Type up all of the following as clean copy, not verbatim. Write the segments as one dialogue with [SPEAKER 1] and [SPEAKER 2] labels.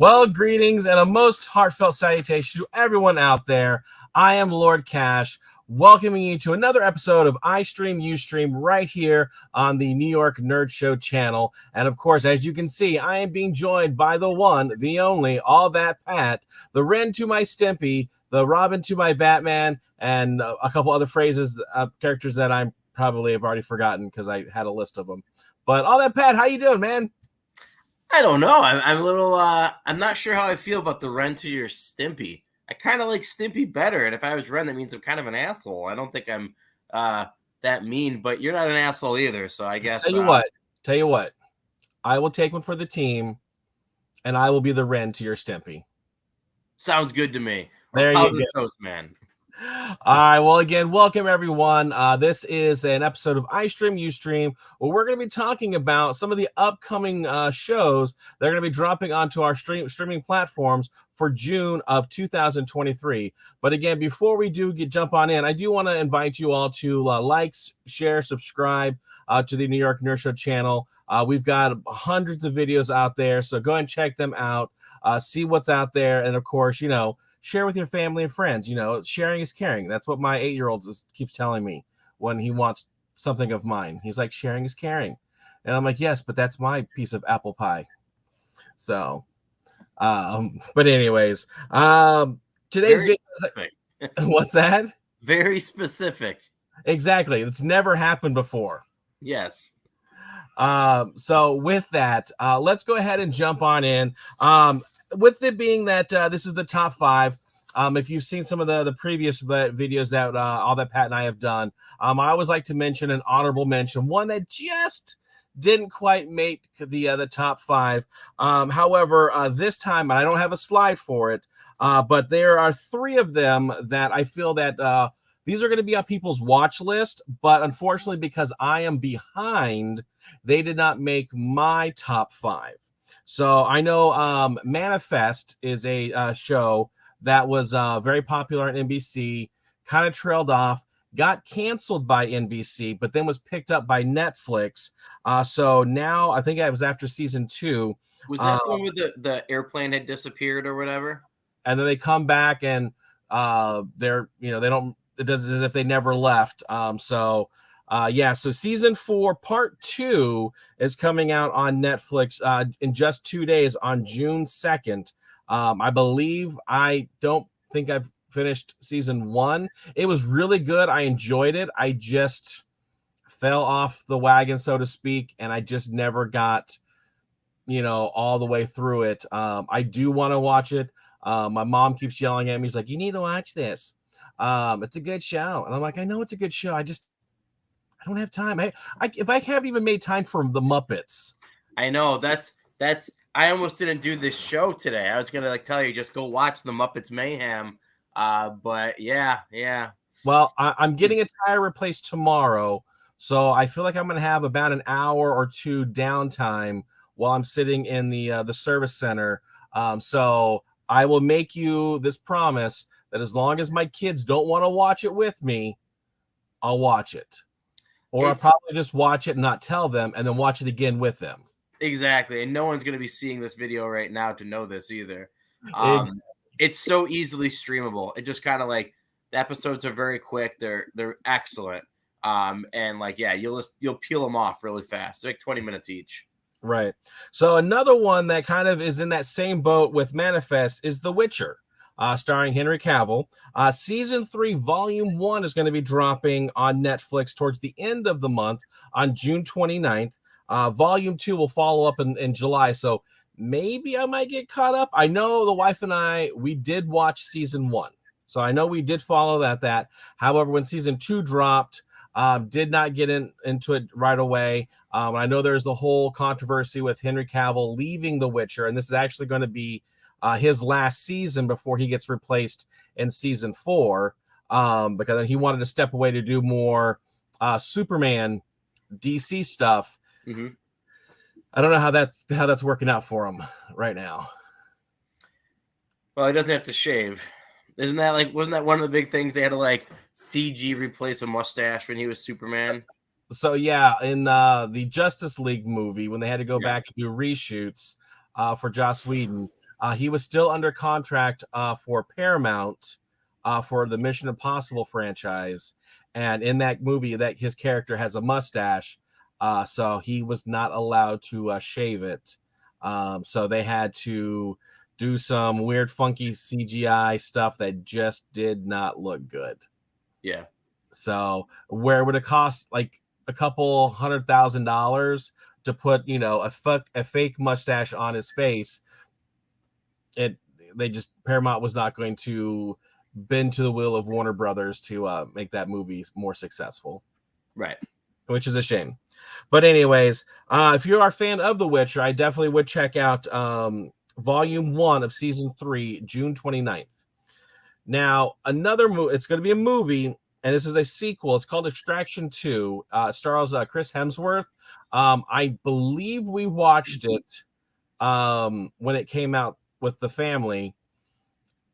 [SPEAKER 1] Well, greetings and a most heartfelt salutation to everyone out there. I am Lord Cash, welcoming you to another episode of I Stream, You Stream right here on the New York Nerd Show channel. And of course, as you can see, I am being joined by the one, the only, all that Pat, the Ren to my Stimpy, the Robin to my Batman, and a couple other characters that I probably have already forgotten because I had a list of them. But all that Pat, how you doing, man?
[SPEAKER 2] I don't know. I'm a little. I'm not sure how I feel about the Ren to your Stimpy. I kind of like Stimpy better, and if I was Ren, that means I'm kind of an asshole. I don't think I'm that mean, but you're not an asshole either. So I guess.
[SPEAKER 1] Tell you what. I will take one for the team, and I will be the Ren to your Stimpy.
[SPEAKER 2] Sounds good to me.
[SPEAKER 1] There you go,
[SPEAKER 2] Toast man.
[SPEAKER 1] All right. Well, again, welcome everyone. This is an episode of I Stream, You Stream, where we're going to be talking about some of the upcoming shows that are going to be dropping onto our streaming platforms for June of 2023. But again, before we do jump on in, I do want to invite you all to like, share, subscribe to the New York Nerd Show channel. We've got hundreds of videos out there, so go and check them out. See what's out there, and of course, share with your family and friends. Sharing is caring. That's what my 8-year-old keeps telling me when he wants something of mine. He's like, sharing is caring. And I'm like, yes, but that's my piece of apple pie. So, but anyways, today's video. What's that?
[SPEAKER 2] Very specific.
[SPEAKER 1] Exactly. It's never happened before.
[SPEAKER 2] Yes.
[SPEAKER 1] So with that, let's go ahead and jump on in. With it being that this is the top 5, if you've seen some of the previous videos that all that Pat and I have done, I always like to mention an honorable mention, one that just didn't quite make the top 5. However, this time I don't have a slide for it, but there are 3 of them that I feel that these are going to be on people's watch list, but unfortunately, because I am behind, they did not make my top 5. So I know Manifest is a show that was very popular on NBC, kind of trailed off, got canceled by NBC, but then was picked up by Netflix. So now I think it was after season 2.
[SPEAKER 2] Was that the one where the airplane had disappeared or whatever?
[SPEAKER 1] And then they come back and they're, they don't, it does as if they never left. So season 4 part 2 is coming out on Netflix in just 2 days on June 2nd. I believe, I don't think I've finished season 1. It was really good. I enjoyed it. I just fell off the wagon, so to speak, and I just never got all the way through it. I do want to watch it. My mom keeps yelling at me. He's like, you need to watch this. It's a good show. And I'm like, I know it's a good show. I don't have time. If I haven't even made time for the Muppets.
[SPEAKER 2] I know that's. I almost didn't do this show today. I was gonna tell you just go watch the Muppets Mayhem. But yeah.
[SPEAKER 1] Well, I'm getting a tire replaced tomorrow, so I feel like I'm gonna have about an hour or 2 downtime while I'm sitting in the service center. So I will make you this promise that as long as my kids don't want to watch it with me, I'll watch it. Or I'll probably just watch it and not tell them, and then watch it again with them.
[SPEAKER 2] Exactly. And no one's going to be seeing this video right now to know this either. It's so easily streamable. It just kind of the episodes are very quick. They're excellent. You'll peel them off really fast. They're 20 minutes each.
[SPEAKER 1] Right. So another one that kind of is in that same boat with Manifest is The Witcher. Starring Henry Cavill. Season 3, Volume 1 is going to be dropping on Netflix towards the end of the month on June 29th. Volume 2 will follow up in July, so maybe I might get caught up. I know the wife and I, we did watch Season 1, so I know we did follow that. However, when Season 2 dropped, did not get into it right away. I know there's the whole controversy with Henry Cavill leaving The Witcher, and this is actually going to be his last season before he gets replaced in season 4, because he wanted to step away to do more Superman DC stuff.
[SPEAKER 2] Mm-hmm.
[SPEAKER 1] I don't know how that's working out for him right now.
[SPEAKER 2] Well, he doesn't have to shave. Isn't that wasn't that one of the big things? They had to CG replace a mustache when he was Superman.
[SPEAKER 1] So yeah, in the Justice League movie, when they had to go back and do reshoots for Joss Whedon, He was still under contract for Paramount for the Mission Impossible franchise, and in that movie, that his character has a mustache, so he was not allowed to shave it. So they had to do some weird, funky CGI stuff that just did not look good.
[SPEAKER 2] Yeah.
[SPEAKER 1] So where would it cost like a couple $100,000 to put, a fake mustache on his face? Paramount was not going to bend to the will of Warner Brothers to make that movie more successful.
[SPEAKER 2] Right.
[SPEAKER 1] Which is a shame. But anyways, if you are a fan of The Witcher, I definitely would check out Volume 1 of Season 3, June 29th. Now, another movie, it's going to be a movie, and this is a sequel. It's called Extraction 2. It stars Chris Hemsworth. I believe we watched it when it came out with the family.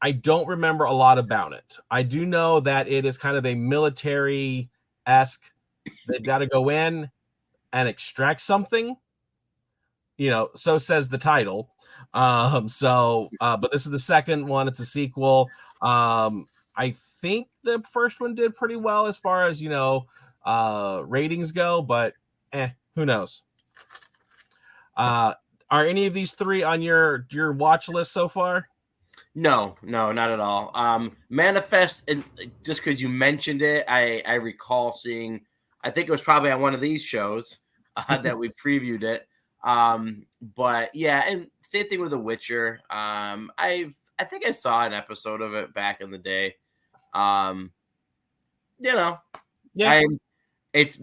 [SPEAKER 1] I don't remember a lot about it. I do know that it is kind of a military-esque. They've got to go in and extract something. So says the title. But this is the second one. It's a sequel. I think the first one did pretty well as far as, ratings go, but who knows? Are any of these three on your watch list so far?
[SPEAKER 2] No, not at all. Manifest, and just because you mentioned it, I recall seeing, I think it was probably on one of these shows that we previewed it. But yeah, and same thing with The Witcher. I think I saw an episode of it back in the day. Yeah. It's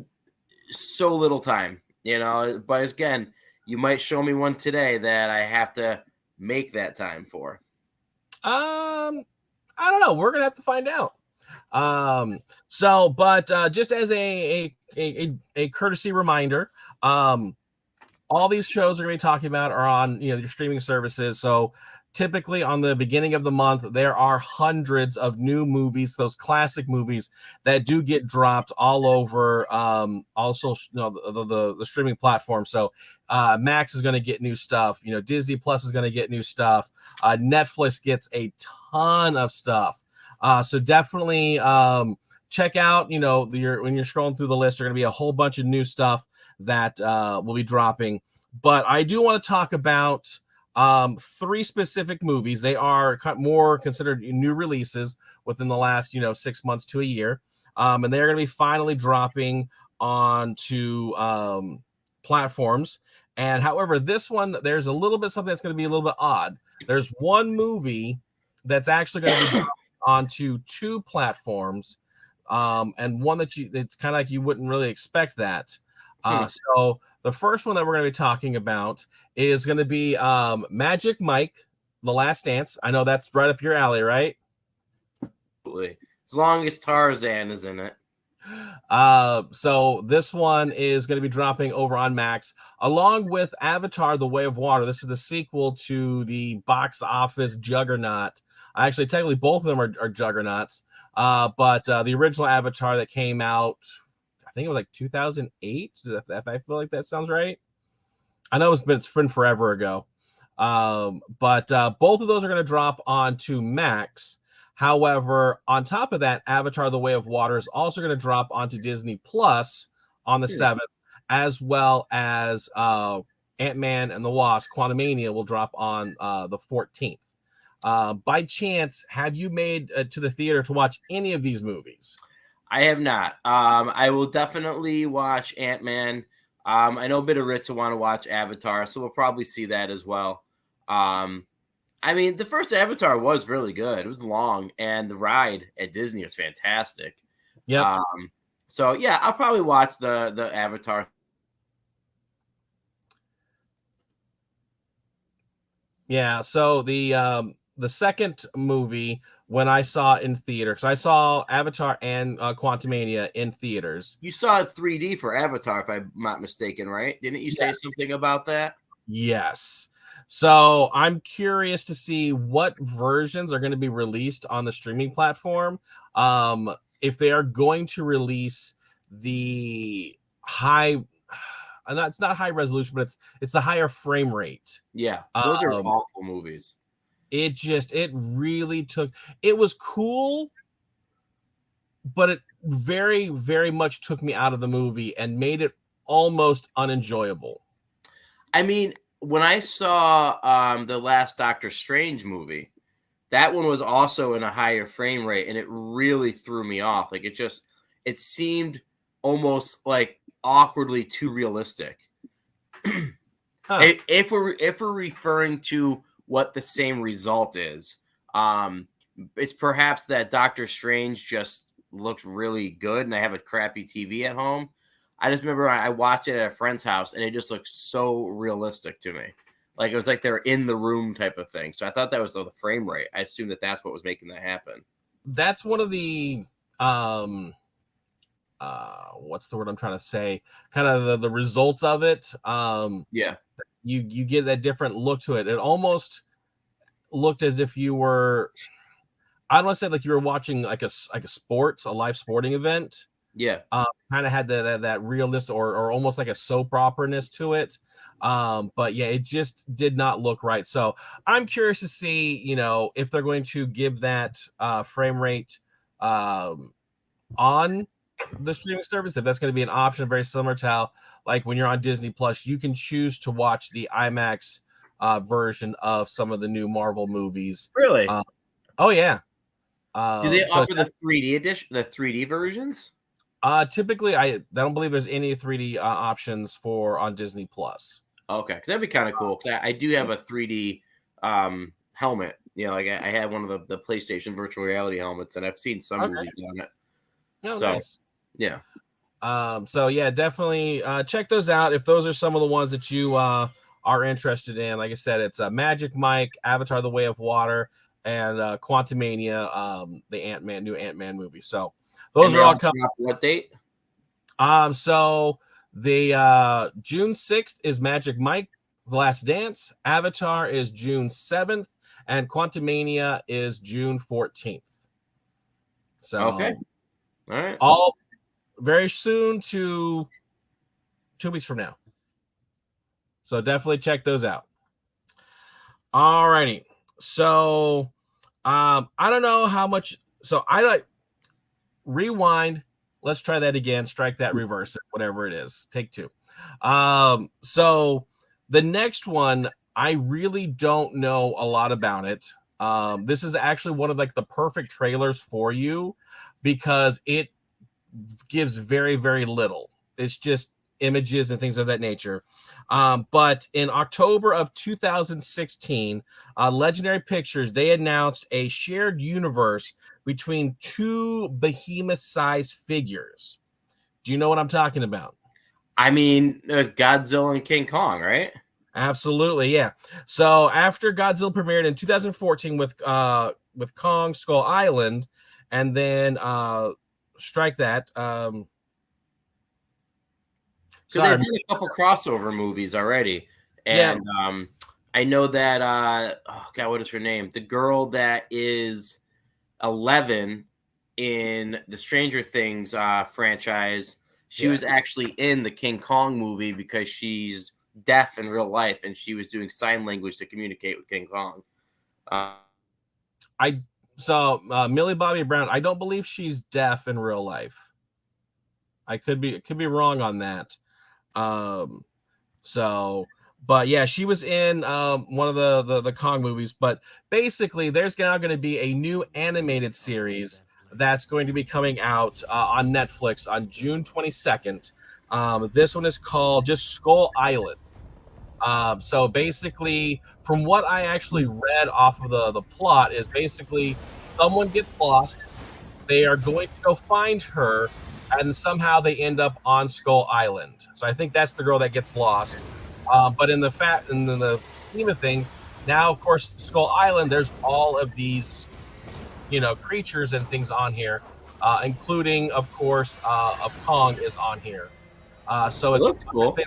[SPEAKER 2] so little time, but again, you might show me one today that I have to make that time for.
[SPEAKER 1] I don't know. We're gonna have to find out. Just as a courtesy reminder, all these shows we're going to be talking about are on your streaming services. So typically on the beginning of the month, there are hundreds of new movies, those classic movies that do get dropped all over. Also, the streaming platform. So Max is going to get new stuff. Disney Plus is going to get new stuff. Netflix gets a ton of stuff. So definitely check out. When you're scrolling through the list, there's going to be a whole bunch of new stuff that will be dropping. But I do want to talk about three specific movies. They are more considered new releases within the last 6 months to a year, and they're going to be finally dropping onto platforms. And however, this one, there's a little bit something that's going to be a little bit odd. There's one movie that's actually going to be onto two platforms, and one it's kind of like you wouldn't really expect that. So the first one that we're going to be talking about is going to be Magic Mike, The Last Dance. I know that's right up your alley, right?
[SPEAKER 2] Absolutely. As long as Tarzan is in it.
[SPEAKER 1] So this one is going to be dropping over on Max, along with Avatar: The Way of Water. This is the sequel to the box office juggernaut. Actually, technically, both of them are juggernauts. But the original Avatar that came out, I think it was like 2008. If I feel like that sounds right. I know it's been forever ago. But both of those are going to drop onto Max. However, on top of that, Avatar: The Way of Water is also going to drop onto Disney Plus on the 7th, as well as Ant-Man and the Wasp: Quantumania will drop on the 14th. By chance, have you made to the theater to watch any of these movies?
[SPEAKER 2] I have not. I will definitely watch Ant-Man. I know a bit of Ritz will want to watch Avatar, so we'll probably see that as well. I mean, the first Avatar was really good. It was long, and the ride at Disney was fantastic.
[SPEAKER 1] Yeah.
[SPEAKER 2] So yeah, I'll probably watch the Avatar.
[SPEAKER 1] Yeah. So the second movie when I saw in theater, because I saw Avatar and Quantumania in theaters.
[SPEAKER 2] You saw it 3D for Avatar, if I'm not mistaken, right? Didn't you say something about that?
[SPEAKER 1] Yes. So I'm curious to see what versions are going to be released on the streaming platform. If they are going to release the high, it's not high resolution, but it's the higher frame rate.
[SPEAKER 2] Yeah, those are awful movies.
[SPEAKER 1] it really took, it was cool, but it very, very much took me out of the movie and made it almost unenjoyable.
[SPEAKER 2] I mean, when I saw the last Doctor Strange movie, that one was also in a higher frame rate, and it really threw me off. Like it seemed almost like awkwardly too realistic.
[SPEAKER 1] Huh.
[SPEAKER 2] If we're referring to what the same result is, it's perhaps that Doctor Strange just looks really good, and I have a crappy TV at home. I just remember I watched it at a friend's house, and it just looked so realistic to me. Like it was like they're in the room type of thing. So I thought that was the frame rate. I assumed that that's what was making that happen.
[SPEAKER 1] That's one of the what's the word I'm trying to say? Kind of the results of it.
[SPEAKER 2] Yeah.
[SPEAKER 1] You get that different look to it. It almost looked as if you were, I don't want to say like you were watching like a live sporting event.
[SPEAKER 2] Yeah.
[SPEAKER 1] Kind of had that realness or almost like a soap opera-ness to it. But yeah, it just did not look right. So I'm curious to see, if they're going to give that frame rate on the streaming service, if that's going to be an option, very similar to how, like when you're on Disney Plus, you can choose to watch the IMAX version of some of the new Marvel movies.
[SPEAKER 2] Really?
[SPEAKER 1] Oh yeah.
[SPEAKER 2] Do they
[SPEAKER 1] So
[SPEAKER 2] offer the 3D edition, the 3D versions?
[SPEAKER 1] typically, I don't believe there's any 3D options for on Disney Plus.
[SPEAKER 2] Okay, because that'd be kind of cool. Because I do have a 3D helmet. Like I had one of the PlayStation virtual reality helmets, and I've seen some
[SPEAKER 1] Okay.
[SPEAKER 2] movies on it.
[SPEAKER 1] Oh,
[SPEAKER 2] So,
[SPEAKER 1] nice.
[SPEAKER 2] yeah.
[SPEAKER 1] So yeah, definitely check those out if those are some of the ones that you are interested in. Like I said, it's Magic Mike, Avatar: The Way of Water, and Quantumania, the new Ant-Man movie. So those
[SPEAKER 2] And
[SPEAKER 1] are
[SPEAKER 2] they
[SPEAKER 1] all
[SPEAKER 2] all
[SPEAKER 1] coming.
[SPEAKER 2] drop what date?
[SPEAKER 1] So the June 6th is Magic Mike, The Last Dance. Avatar is June 7th, and Quantumania is June 14th. So
[SPEAKER 2] Okay. All right.
[SPEAKER 1] all very soon to 2 weeks from now. So definitely check those out. All righty. So I don't know how much. So I like rewind. Let's try that again. Strike that, reverse it, whatever it is. Take two. So the next one, I really don't know a lot about it. This is actually one of like the perfect trailers for you because it gives very, very little. It's just images and things of that nature. But in October of 2016, Legendary Pictures, they announced a shared universe between two behemoth-sized figures. Do you know what I'm talking about?
[SPEAKER 2] I mean, there's Godzilla and King Kong, right?
[SPEAKER 1] Absolutely, yeah. So after Godzilla premiered in 2014 with Kong Skull Island, and then strike that.
[SPEAKER 2] Because they've
[SPEAKER 1] Sorry,
[SPEAKER 2] done a couple crossover movies already,
[SPEAKER 1] yeah,
[SPEAKER 2] and I know that oh god, what is her name? The girl that is 11 in the Stranger Things franchise. She
[SPEAKER 1] yeah.
[SPEAKER 2] was actually in the King Kong movie because she's deaf in real life, and she was doing sign language to communicate with King Kong.
[SPEAKER 1] I so Millie Bobby Brown. I don't believe she's deaf in real life. I could be wrong on that. Um, so, but yeah, she was in one of the Kong movies. But basically, there's now going to be a new animated series that's going to be coming out on Netflix on June 22nd. This one is called just Skull Island. So basically, from what I actually read off of the plot, is basically someone gets lost. They are going to go find her, and somehow they end up on Skull Island. So I think that's the girl that gets lost. But in the scheme of things, now of course Skull Island, there's all of these creatures and things on here, including of course of Kong is on here. So
[SPEAKER 2] It
[SPEAKER 1] it's
[SPEAKER 2] looks cool.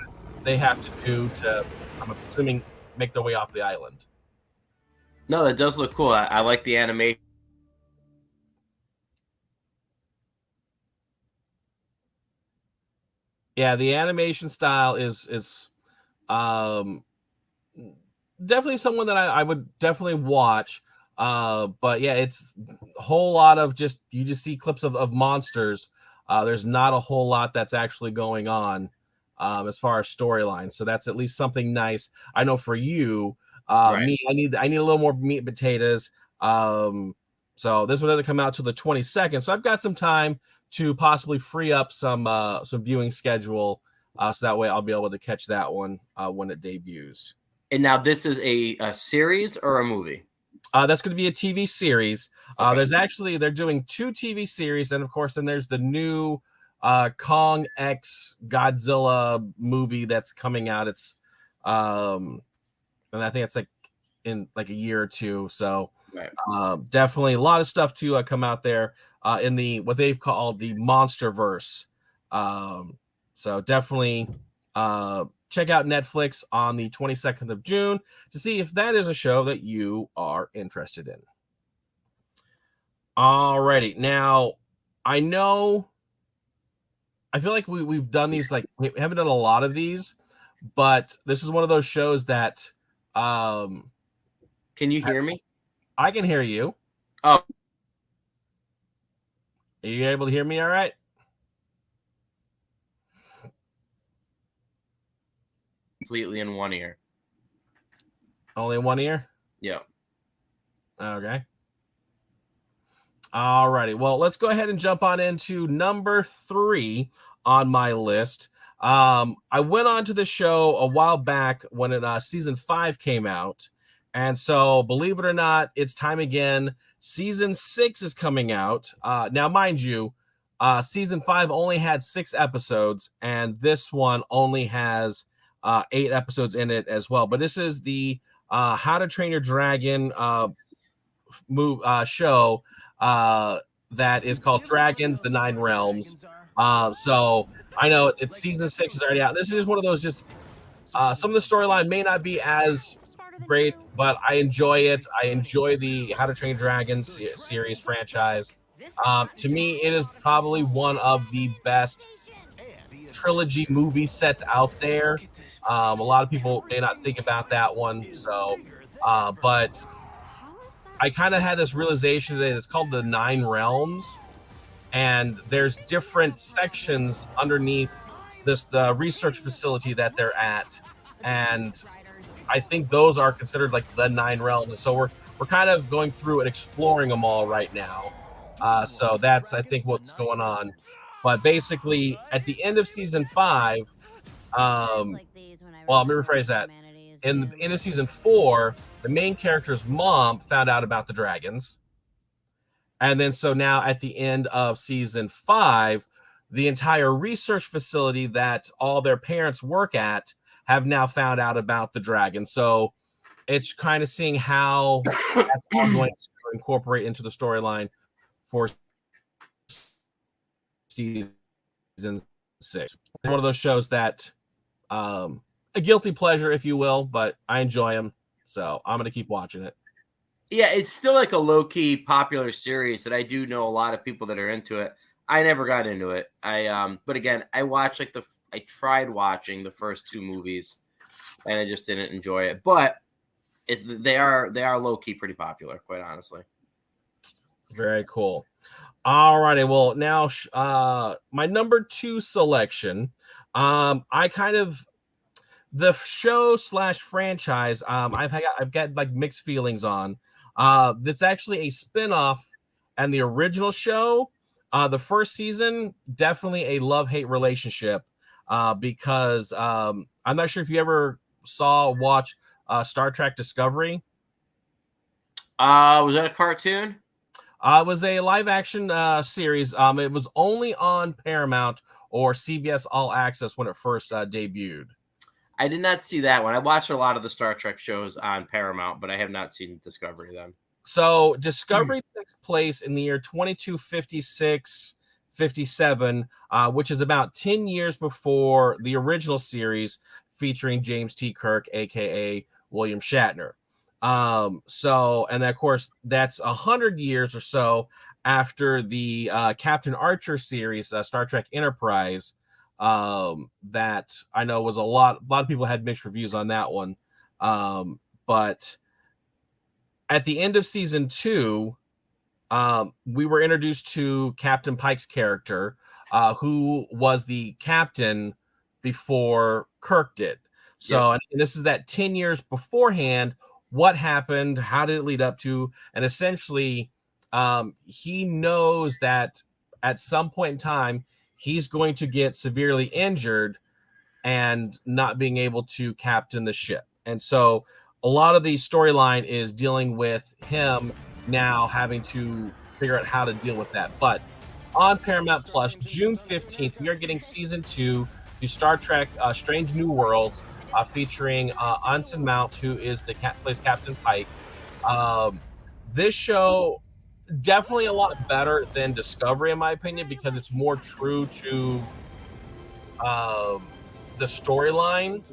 [SPEAKER 1] they have to do to, I'm assuming, make their way off the island.
[SPEAKER 2] No, that does look cool. I like the animation.
[SPEAKER 1] Yeah, the animation style is um definitely someone that I would definitely watch. But yeah, it's a whole lot of you just see clips of monsters. There's not a whole lot that's actually going on as far as storyline. So that's at least something nice. I know for you,
[SPEAKER 2] Right.
[SPEAKER 1] me, I need a little more meat and potatoes. So this one doesn't come out till the 22nd. So I've got some time to possibly free up some viewing schedule. So that way I'll be able to catch that one when it debuts.
[SPEAKER 2] And now this is a series or a movie?
[SPEAKER 1] That's going to be a TV series.
[SPEAKER 2] Okay.
[SPEAKER 1] They're doing 2 TV series, and of course, then there's the new Kong X Godzilla movie that's coming out. It's and I think it's like in like a year or two. So
[SPEAKER 2] Right.
[SPEAKER 1] definitely a lot of stuff to come out there in the what they've called the MonsterVerse. So definitely check out Netflix on the 22nd of June to see if that is a show that you are interested in. Alrighty, now I know I feel like we've done these, like we haven't done a lot of these, but this is one of those shows that
[SPEAKER 2] Can you hear me?
[SPEAKER 1] I can hear you.
[SPEAKER 2] Oh,
[SPEAKER 1] Are you able to hear me all right?
[SPEAKER 2] completely in one ear.
[SPEAKER 1] Only one ear?
[SPEAKER 2] Yeah.
[SPEAKER 1] Okay. Alrighty. Well, let's go ahead and jump on into number 3 on my list. I went on to the show a while back when season 5 came out. And so, believe it or not, it's time again. Season 6 is coming out. Now, mind you, season 5 only had 6 episodes, and this one only has 8 episodes in it as well. But this is the How to Train Your Dragon show that is called Dragons: The Nine Realms. So I know it's season 6 is already out. This is just one of those some of the storyline may not be as great, but I enjoy it. I enjoy the How to Train Your Dragon series franchise. To me, it is probably one of the best trilogy movie sets out there. A lot of people may not think about that one, but I kind of had this realization today that's called the Nine Realms, and there's different sections underneath the research facility that they're at, and I think those are considered like the Nine Realms. So we're kind of going through and exploring them all right now. So that's I think what's going on. But basically, at the end of season 5, well, let me rephrase that. In the end of season 4, the main character's mom found out about the dragons. And then so now at the end of season 5, the entire research facility that all their parents work at have now found out about the dragon. So it's kind of seeing how that's all going to incorporate into the storyline for season 6. One of those shows that a guilty pleasure, if you will, but I enjoy them. So I'm going to keep watching it.
[SPEAKER 2] Yeah, it's still like a low-key popular series that I do know a lot of people that are into it. I never got into it. But again, I tried watching the first 2 movies and I just didn't enjoy it. But they are low-key pretty popular, quite honestly.
[SPEAKER 1] Very cool. All righty. Well, now my number 2 selection. I kind of the show / franchise. I've got like mixed feelings on. That's actually a spinoff and the original show. The first season, definitely a love-hate relationship. Because I'm not sure if you ever watch Star Trek Discovery.
[SPEAKER 2] Was that a cartoon?
[SPEAKER 1] It was a live-action series. It was only on Paramount or CBS All Access when it first debuted.
[SPEAKER 2] I did not see that one. I watched a lot of the Star Trek shows on Paramount, but I have not seen Discovery then.
[SPEAKER 1] So Discovery takes place in the year 2256, 57, which is about 10 years before the original series featuring James T. Kirk, a.k.a. William Shatner. And of course, that's 100 years or so after the Captain Archer series, Star Trek Enterprise, that I know was a lot of people had mixed reviews on that one. but at the end of season 2, we were introduced to Captain Pike's character, who was the captain before Kirk did. So, and this is that 10 years beforehand. What happened? How did it lead up to? And essentially, he knows that at some point in time, he's going to get severely injured and not being able to captain the ship. And so, a lot of the storyline is dealing with him now having to figure out how to deal with that. But on Paramount Plus, June 15th, we are getting season 2 to Star Trek Strange New Worlds, featuring Anson Mount, who is plays Captain Pike. This show definitely a lot better than Discovery, in my opinion, because it's more true to the storyline.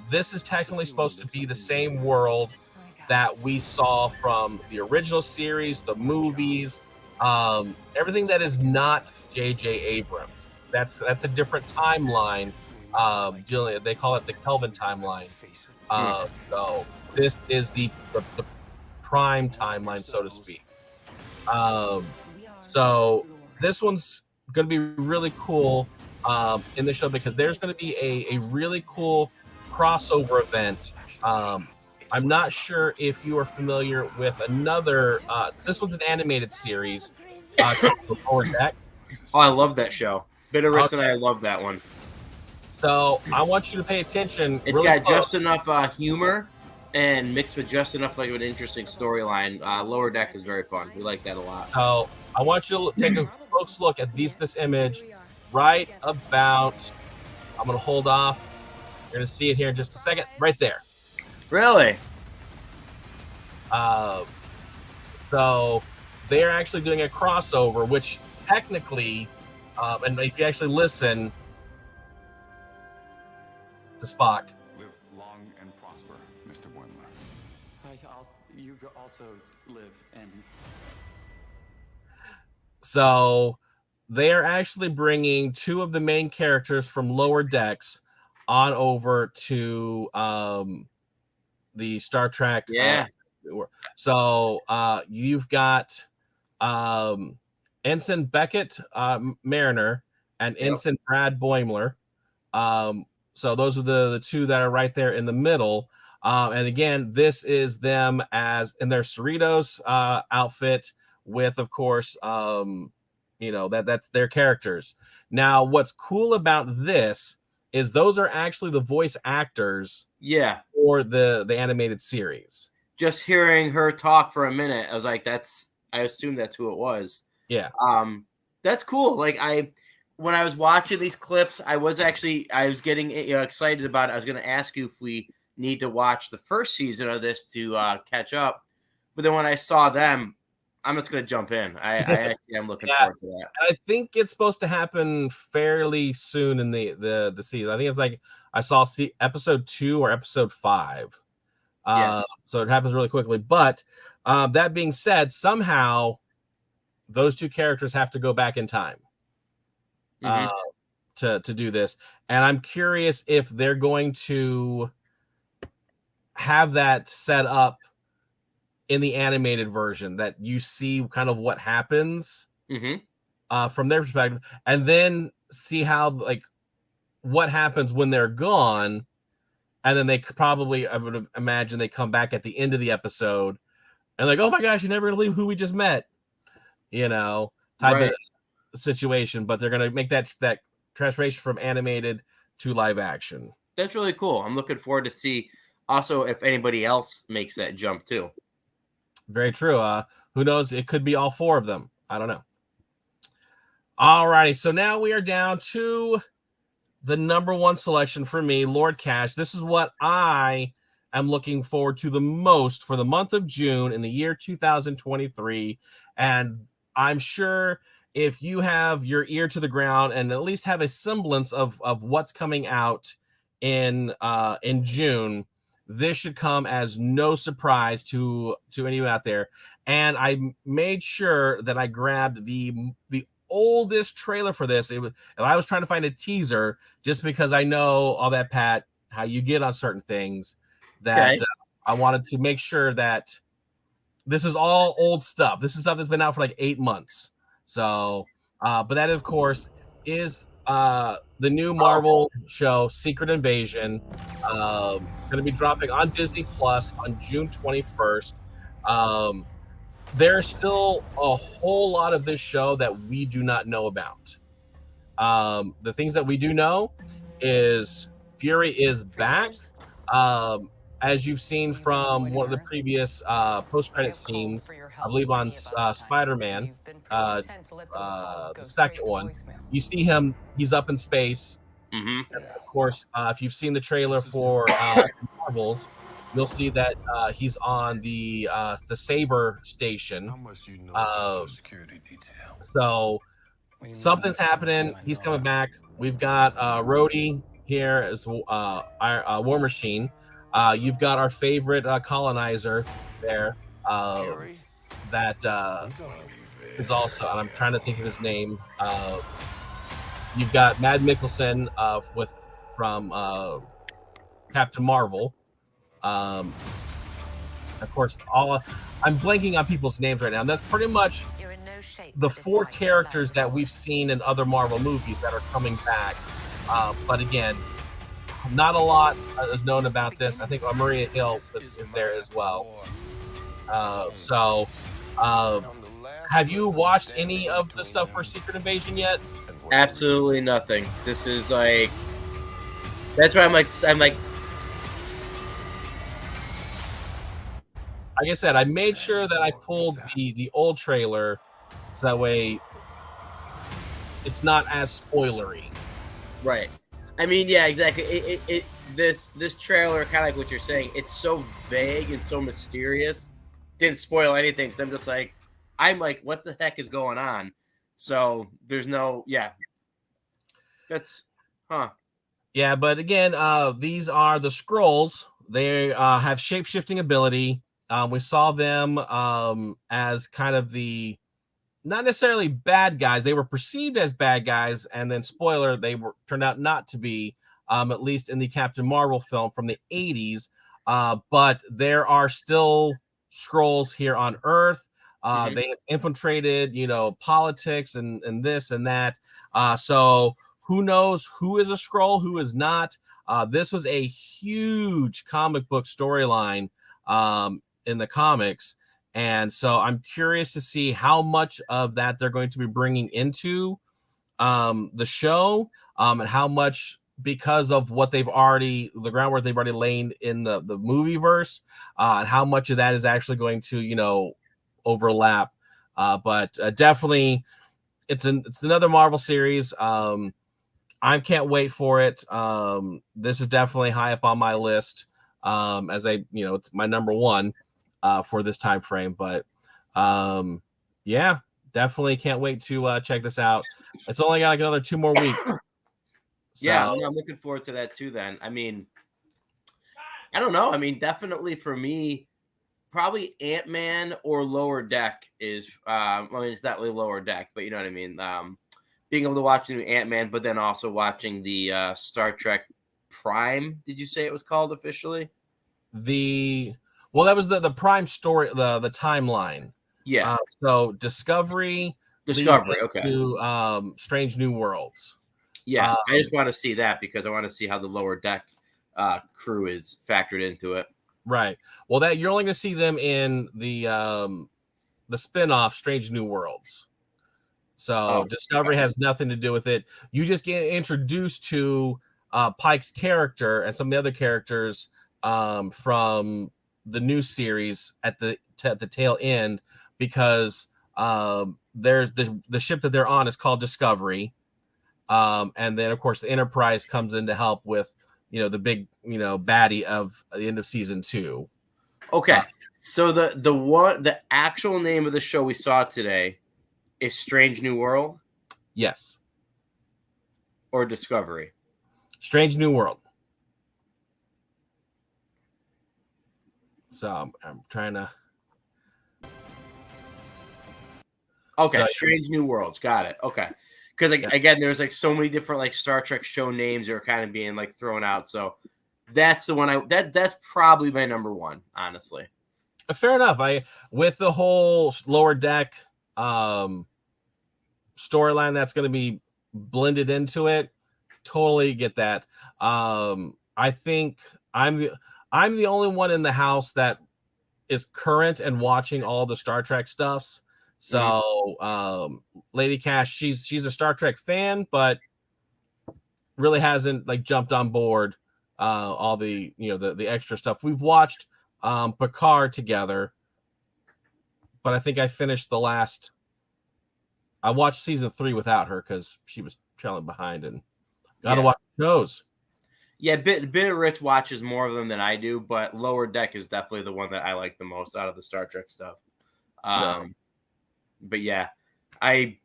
[SPEAKER 1] This is technically supposed to be the same world that we saw from the original series, the movies, everything that is not J.J. Abrams. That's a different timeline. They call it the Kelvin timeline. So this is the prime timeline, so to speak. So this one's going to be really cool in the show, because there's going to be a really cool crossover event. I'm not sure if you are familiar with another. This one's an animated series called Lower Decks.
[SPEAKER 2] Oh, I love that show. Bitterwitz and I love that one.
[SPEAKER 1] So I want you to pay attention.
[SPEAKER 2] It's
[SPEAKER 1] really
[SPEAKER 2] got
[SPEAKER 1] close.
[SPEAKER 2] just enough humor and mixed with just enough like an interesting storyline. Lower Deck is very fun. We like that a lot.
[SPEAKER 1] So I want you to take a close look at this image right about. I'm going to hold off. You're going to see it here in just a second. Right there.
[SPEAKER 2] Really?
[SPEAKER 1] So they're actually doing a crossover, which technically, and if you actually listen to Spock.
[SPEAKER 3] Live long and prosper, Mr. Boimler. You also live and.
[SPEAKER 1] So they are actually bringing 2 of the main characters from Lower Decks on over to the Star Trek.
[SPEAKER 2] Yeah.
[SPEAKER 1] So you've got Ensign Beckett Mariner and Ensign Brad Boimler. So those are the 2 that are right there in the middle. And again, this is them as in their Cerritos outfit with, of course, that's their characters. Now, what's cool about this is those are actually the voice actors for the animated series.
[SPEAKER 2] Just hearing her talk for a minute, I was like, I assume that's who it was.
[SPEAKER 1] Yeah.
[SPEAKER 2] That's cool. Like when I was watching these clips, I was getting excited about it. I was going to ask you if we need to watch the first season of this to catch up. But then when I saw them, I'm just going to jump in. I actually am looking forward to that.
[SPEAKER 1] I think it's supposed to happen fairly soon in the season. I think it's like I saw episode 2 or episode 5. So it happens really quickly. But that being said, somehow those 2 characters have to go back in time to do this. And I'm curious if they're going to have that set up in the animated version, that you see kind of what happens from their perspective, and then see how what happens when they're gone. And then they probably, I would imagine, they come back at the end of the episode and oh my gosh, you never believe who we just met, type of situation. But they're going to make that transformation from animated to live action.
[SPEAKER 2] That's really cool. I'm looking forward to see also if anybody else makes that jump too.
[SPEAKER 1] Very true. Who knows? It could be all 4 of them. I don't know. All righty. So now we are down to the number 1 selection for me, Lord Cash. This is what I am looking forward to the most for the month of June in the year 2023. And I'm sure if you have your ear to the ground and at least have a semblance of what's coming out in June, this should come as no surprise to anyone out there. And I made sure that I grabbed the oldest trailer for this. If I was trying to find a teaser, just because I know all that, Pat, how you get on certain things, that I wanted to make sure that this is all old stuff. This is stuff that's been out for like 8 months. So, but that of course is the new Marvel show, Secret Invasion. Going to be dropping on Disney Plus on June 21st. There's still a whole lot of this show that we do not know about. The things that we do know is Fury is back. As you've seen from one of the previous post-credit scenes, I believe on Spider-Man, the second one, you see him. He's up in space.
[SPEAKER 2] Mm-hmm.
[SPEAKER 1] Of course, if you've seen the trailer for Marvels, you'll see that he's on the Saber station.
[SPEAKER 4] How much you know about your security detail?
[SPEAKER 1] So something's happening. He's coming back. We've got Rhodey here as our War Machine. You've got our favorite colonizer there. That is also, and I'm trying to think of his name. You've got Mad Mikkelsen from Captain Marvel. Of course, I'm blanking on people's names right now. And that's pretty much the 4 characters that we've seen in other Marvel movies that are coming back. But again, not a lot is known about this. I think Maria Hill is there as well. Have you watched any of the stuff for Secret Invasion yet?
[SPEAKER 2] Absolutely nothing. This is like, that's why I'm like,
[SPEAKER 1] like I said, I made sure that I pulled the old trailer so that way it's not as spoilery.
[SPEAKER 2] Right. I mean, yeah, exactly. This trailer, kind of like what you're saying, it's so vague and so mysterious. Didn't spoil anything because I'm like, what the heck is going on? So there's no, that's,
[SPEAKER 1] Yeah, but again, these are the Skrulls. They have shape-shifting ability. We saw them as kind of the, not necessarily bad guys. They were perceived as bad guys, and then spoiler, they turned out not to be, at least in the Captain Marvel film from the 80s. But there are still Skrulls here on Earth. They have infiltrated, politics and this and that. So who knows who is a Skrull, who is not? This was a huge comic book storyline in the comics. And so I'm curious to see how much of that they're going to be bringing into the show, and how much, because of what the groundwork they've already laid in the movie verse, and how much of that is actually going to, overlap. But definitely it's another Marvel series. I can't wait for it. This is definitely high up on my list. It's my number one for this time frame. But yeah, definitely can't wait to check this out. It's only got like another 2 more weeks. So,
[SPEAKER 2] yeah, I'm looking forward to that too. Then, I mean, I don't know. I mean, definitely for me, probably Ant-Man or Lower Deck is. I mean, it's not really Lower Deck, but you know what I mean. Being able to watch the new Ant-Man, but then also watching the Star Trek Prime. Did you say it was called officially?
[SPEAKER 1] that was the Prime story, the timeline.
[SPEAKER 2] Yeah.
[SPEAKER 1] So Discovery.
[SPEAKER 2] Okay.
[SPEAKER 1] To Strange New Worlds.
[SPEAKER 2] Yeah, I just want to see that because I want to see how the Lower Deck crew is factored into it.
[SPEAKER 1] Right. Well, that you're only going to see them in the spin-off Strange New Worlds. So Discovery has nothing to do with it. You just get introduced to Pike's character and some of the other characters from the new series at the tail end, because there's the ship that they're on is called Discovery. And then of course the Enterprise comes in to help with, the big, baddie of the end of season 2.
[SPEAKER 2] Okay. So the actual name of the show we saw today is Strange New World?
[SPEAKER 1] Yes.
[SPEAKER 2] Or Discovery?
[SPEAKER 1] Strange New World. So I'm trying to.
[SPEAKER 2] Okay,
[SPEAKER 1] So,
[SPEAKER 2] Strange New Worlds. Got it. Okay. Because again, there's like so many different like Star Trek show names that are kind of being like thrown out. So that's the one that's probably my number one, honestly.
[SPEAKER 1] Fair enough. With the whole Lower Deck storyline that's going to be blended into it, totally get that. I think I'm the only one in the house that is current and watching all the Star Trek stuffs. So Lady Cash, she's a Star Trek fan, but really hasn't like jumped on board all the the extra stuff. We've watched Picard together, but I think I finished I watched season 3 without her because she was trailing behind and gotta watch shows.
[SPEAKER 2] Yeah, Bitteritz watches more of them than I do, but Lower Deck is definitely the one that I like the most out of the Star Trek stuff. But yeah, I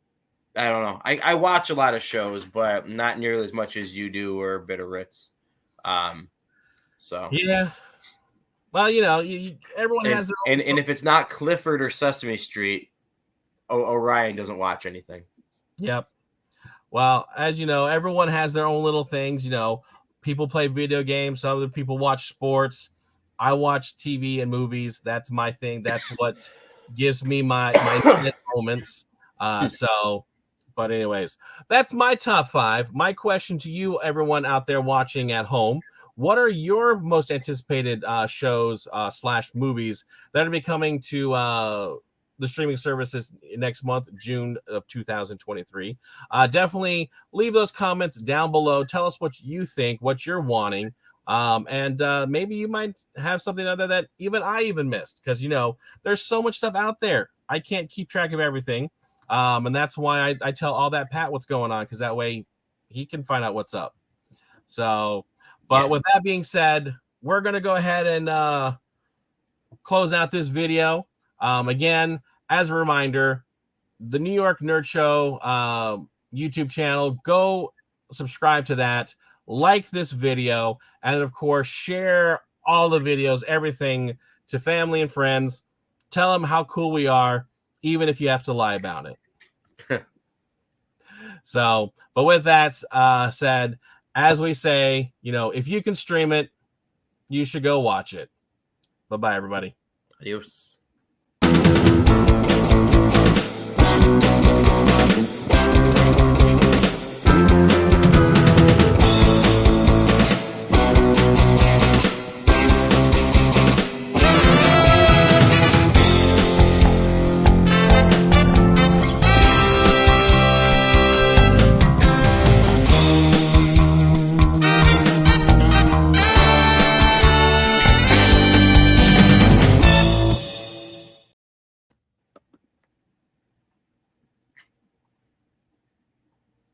[SPEAKER 2] don't know. I watch a lot of shows, but not nearly as much as you do or Bitteritz. So
[SPEAKER 1] yeah. Well, everyone has their own.
[SPEAKER 2] And if it's not Clifford or Sesame Street, Orion doesn't watch anything.
[SPEAKER 1] Yep. Well, as you know, everyone has their own little things. People play video games. Some other people watch sports. I watch TV and movies. That's my thing. That's what gives me my moments. But anyways, that's my top 5. My question to you, everyone out there watching at home: what are your most anticipated shows / movies that are be coming to the streaming services next month, June of 2023? Definitely leave those comments down below. Tell us what you think, what you're wanting. And maybe you might have something other that I missed, because there's so much stuff out there. I can't keep track of everything. And that's why I tell all that Pat what's going on, because that way he can find out what's up. So, but with that being said, we're going to go ahead and close out this video. Again, as a reminder, the New York Nerd Show YouTube channel, go subscribe to that, like this video, and of course, share all the videos, everything, to family and friends. Tell them how cool we are, even if you have to lie about it. So, but with that said, as we say, if you can stream it, you should go watch it. Bye-bye, everybody.
[SPEAKER 2] Adios.